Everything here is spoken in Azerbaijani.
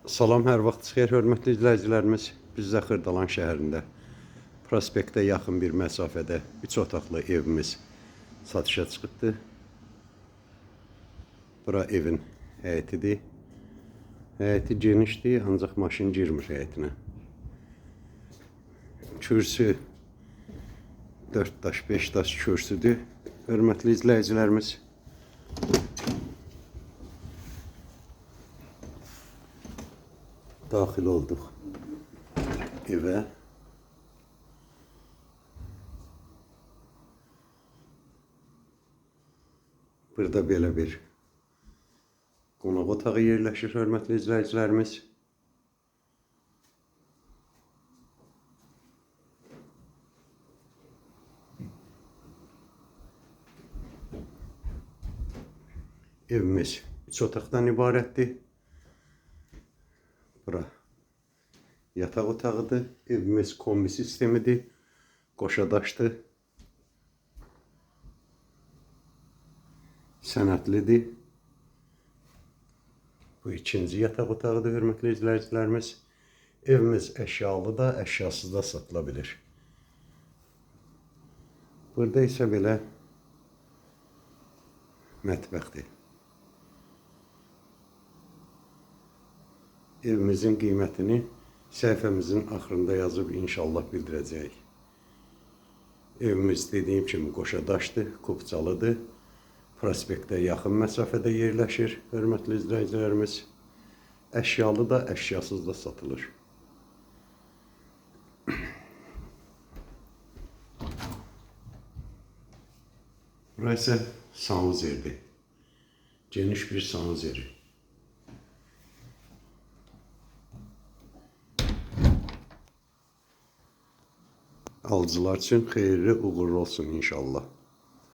Salam, hər vaxt xeyir, hörmətli izləyicilərimiz. Biz də Xırdalan şəhərində, prospektə yaxın bir məsafədə 3 otaqlı evimiz satışa çıxıbdı. Bura evin həyətidir. Həyəti genişdir, ancaq maşın girmir həyətinə. Kürsü 4 daş, 5 daş kürsüdür. Hörmətli izləyicilərimiz. Daxil olduq evə. Burada belə bir qonaq otağı yerləşir, hörmətli izləyicilərimiz. Evimiz 3 otaqdan ibarətdir. Bura yataq otağıdır. Evimiz kombi sistemidir. Qoşadaşdır. Sənədlidir. Bu ikinci yataq otağıdır, hörmətli izləyicilərimiz. Evimiz əşyalı da, əşyasız da satıla bilir. Burada isə belə mətbəxdir. Evimizin qiymətini səhifəmizin axırında yazıb inşallah bildirəcəyik. Evimiz dediyim kimi qoşadaşdır, kubcalıdır. Prospektə yaxın məsafədə yerləşir, hörmətli izləyicilərimiz. Əşyalı da, əşyasız da satılır. Bura isə sanuzerdir. Geniş bir sanuzeri. Alıcılar üçün xeyirli, uğurlu olsun inşallah.